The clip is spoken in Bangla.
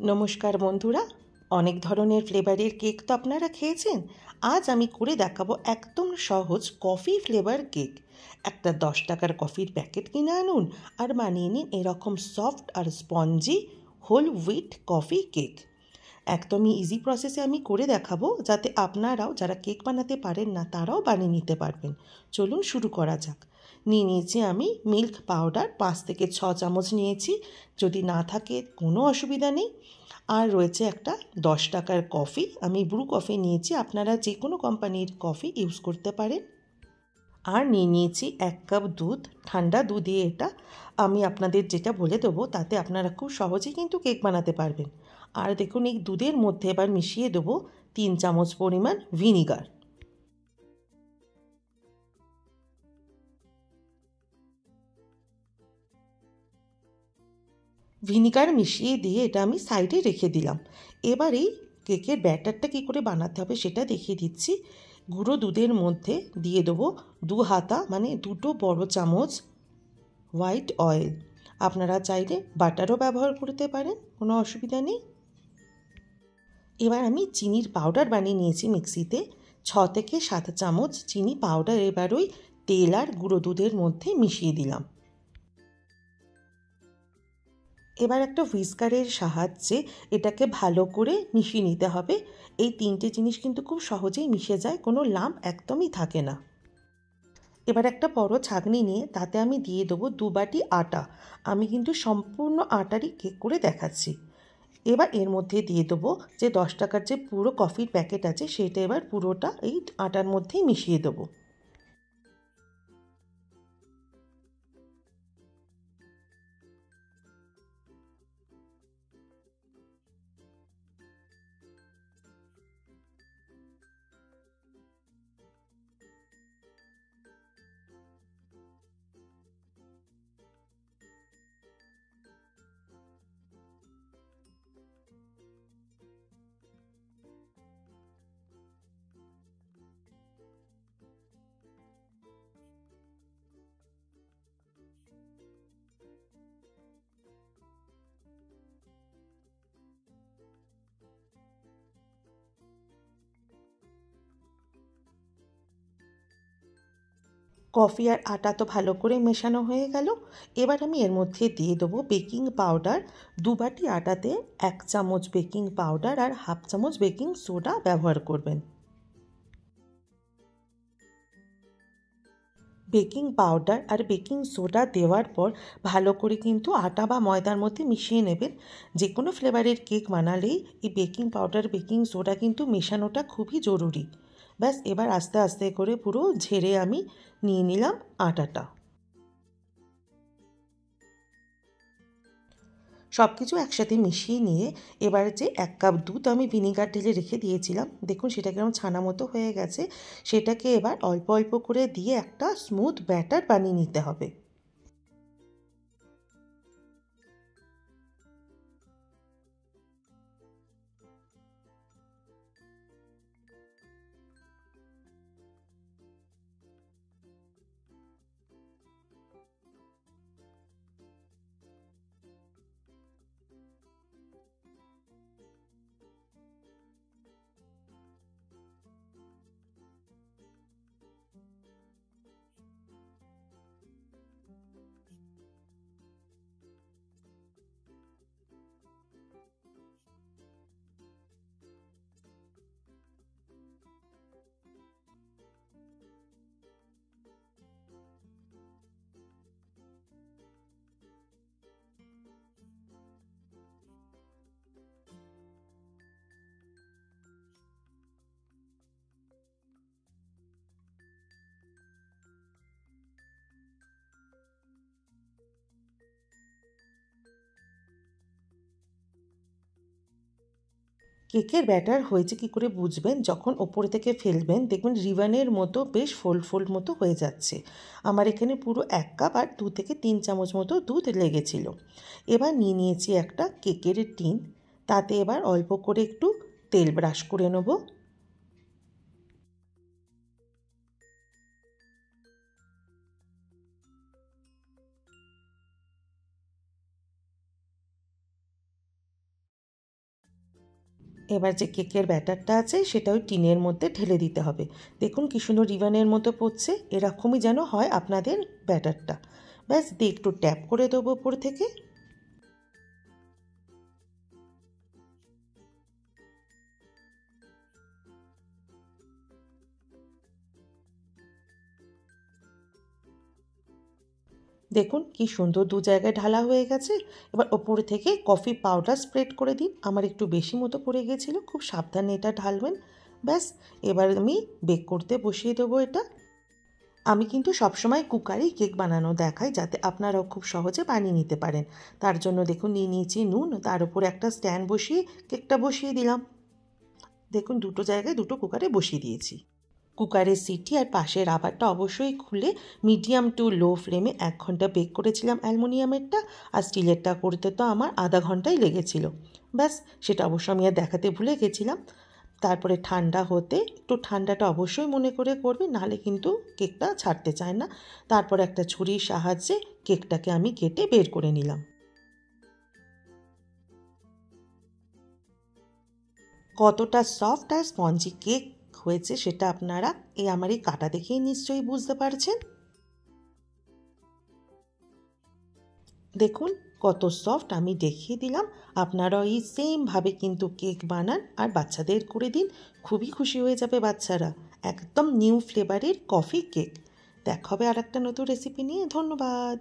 নমস্কার বন্ধুরা, অনেক ধরনের ফ্লেভারের কেক তো আপনারা খেয়েছেন। আজ আমি করে দেখাবো একদম সহজ কফি ফ্লেভার কেক। একটা 10 টাকার কফির প্যাকেট কিনে আনুন আর বানিয়ে নিন এরকম সফট আর spongy whole wheat coffee cake. একদমই ইজি প্রসেসে আমি করে দেখাবো, যাতে আপনারাও যারা কেক বানাতে পারেন না তারাও বানিয়ে নিতে পারবেন। চলুন শুরু করা যাক। নিয়েছি আমি মিল্ক পাউডার 5 থেকে 6 চামচ নিয়েছি, যদি না থাকে কোনো অসুবিধা নেই। আর রয়েছে একটা 10 টাকার কফি, আমি ব্রু কফি নিয়েছি, আপনারা যে কোনো কোম্পানির কফি ইউজ করতে পারেন। আর নিয়েছি 1 কাপ দুধ, ঠান্ডা দুধে এটা। আমি আপনাদের যেটা বলে দেবো তাতে আপনারা খুব সহজেই কিন্তু কেক বানাতে পারবেন। আর দেখুন, এই দুধের মধ্যে এবার মিশিয়ে দেবো 3 চামচ পরিমাণ ভিনিগার। ভিনিগার মিশিয়ে দিয়ে এটা আমি সাইডে রেখে দিলাম। এবার এই কেকের ব্যাটারটা কী করে বানাতে হবে সেটা দেখিয়ে দিচ্ছি। গুঁড়ো দুধের মধ্যে দিয়ে দেবো 2 হাতা মানে 2 বড় চামচ হোয়াইট অয়েল। আপনারা চাইলে বাটারও ব্যবহার করতে পারেন, কোনো অসুবিধা নেই। এবার আমি চিনির পাউডার বানিয়ে নিয়েছি মিক্সিতে। 6 থেকে 7 চামচ চিনি পাউডার এবার ওই তেল আর গুঁড়ো দুধের মধ্যে মিশিয়ে দিলাম। এবার একটা হুইস্কারের সাহায্যে এটাকে ভালো করে মিশিয়ে নিতে হবে। এই 3টে জিনিস কিন্তু খুব সহজেই মিশে যায়, কোনো লাম্প একদমই থাকে না। এবার একটা বড় ছাঁকনি নিয়ে তাতে আমি দিয়ে দেবো 2 বাটি আটা। আমি কিন্তু সম্পূর্ণ আটারই কেক করে দেখাচ্ছি। এবার এর মধ্যে দিয়ে দেবো যে 10 টাকার যে পুরো কফির প্যাকেট আছে সেটা এবার পুরোটা এই আটার মধ্যেই মিশিয়ে দেবো। কফি আর আটা তো ভালো করে মেশানো হয়ে গেল। এবার আমি এর মধ্যে দিয়ে দেবো বেকিং পাউডার। 2 বাটি আটাতে 1 চামচ বেকিং পাউডার আর 1/2 চামচ বেকিং সোডা ব্যবহার করবেন। বেকিং পাউডার আর বেকিং সোডা দেওয়ার পর ভালো করে কিন্তু আটা বা ময়দার মধ্যে মিশিয়ে নেবেন। যে কোনো ফ্লেভারের কেক বানালেই এই বেকিং পাউডার বেকিং সোডা কিন্তু মেশানোটা খুবই জরুরি। ব্যাস, এবার আস্তে আস্তে করে পুরো ঝেড়ে আমি নিয়ে নিলাম আটাটা। সব কিছু একসাথে মিশিয়ে নিয়ে এবার যে 1 কাপ দুধ আমি ভিনিগার ঢেলে রেখে দিয়েছিলাম, দেখুন সেটা কেমন ছানা মতো হয়ে গেছে। সেটাকে এবার অল্প অল্প করে দিয়ে একটা স্মুথ ব্যাটার বানিয়ে নিতে হবে। কেকের ব্যাটার হয়েছে কি করে বুঝবেন? যখন ওপর থেকে ফেলবেন দেখবেন রিবনের মতো বেশ ফোল্ড ফোল্ড মতো হয়ে যাচ্ছে। আমার এখানে পুরো 1 কাপ আর 2 থেকে 3 চামচ মতো দুধ লেগেছিল। এবার নিয়েছি একটা কেকের টিন, তাতে এবার অল্প করে একটু তেল ব্রাশ করে নেবো। এবার যে কেকের ব্যাটারটা আছে সেটা ওই টিনের মধ্যে ঢেলে দিতে হবে। দেখুন কি সুন্দর রিবনের মতো পড়ছে, এরকমই যেন হয় আপনাদের ব্যাটারটা। ব্যাস দিয়ে একটু ট্যাপ করে দেবো ওপর থেকে। দেখুন কি সুন্দর দু জায়গায় ঢালা হয়ে গেছে। এবার ওপর থেকে কফি পাউডার স্প্রেড করে দিন। আমার একটু বেশি মতো পড়ে গিয়েছিল, খুব সাবধানে এটা ঢালবেন। ব্যাস এবার আমি বেক করতে বসিয়ে দেবো এটা। আমি কিন্তু সবসময় কুকারেই কেক বানানো দেখাই, যাতে আপনারাও খুব সহজে বানিয়ে নিতে পারেন। তার জন্য দেখুন নিয়ে নিয়েছি নুন, তার উপর একটা স্ট্যান্ড বসিয়ে কেকটা বসিয়ে দিলাম। দেখুন দুটো জায়গায় দুটো কুকারে বসিয়ে দিয়েছি। কুকারের সিটি আর পাশের রাবারটা অবশ্যই খুলে মিডিয়াম টু লো ফ্লেমে 1 ঘন্টা বেক করেছিলাম অ্যালুমিনিয়ামেরটা। আর স্টিলেরটা করতে তো আমার আধা ঘন্টাই লেগেছিল। ব্যাস সেটা অবশ্য আমি আর দেখাতে ভুলে গেছিলাম। তারপরে ঠান্ডা হতে, একটু ঠান্ডাটা অবশ্যই মনে করে করবে, নাহলে কিন্তু কেকটা ছাড়তে চায় না। তারপর একটা ছুরির সাহায্যে কেকটাকে আমি কেটে বের করে নিলাম। কতটা সফট আর স্পঞ্জি কেক হয়েছে সেটা আপনারা আমার এই কাটা দেখেই নিশ্চয়ই বুঝতে পারছেন। দেখুন কত সফট আমি দেখিয়ে দিলাম। আপনারাও এই সেমভাবে কিন্তু কেক বানান আর বাচ্চাদের করে দিন, খুবই খুশি হয়ে যাবে বাচ্চারা। একদম নিউ ফ্লেভারের কফি কেক। দেখা হবে আর একটা নতুন রেসিপি নিয়ে। ধন্যবাদ।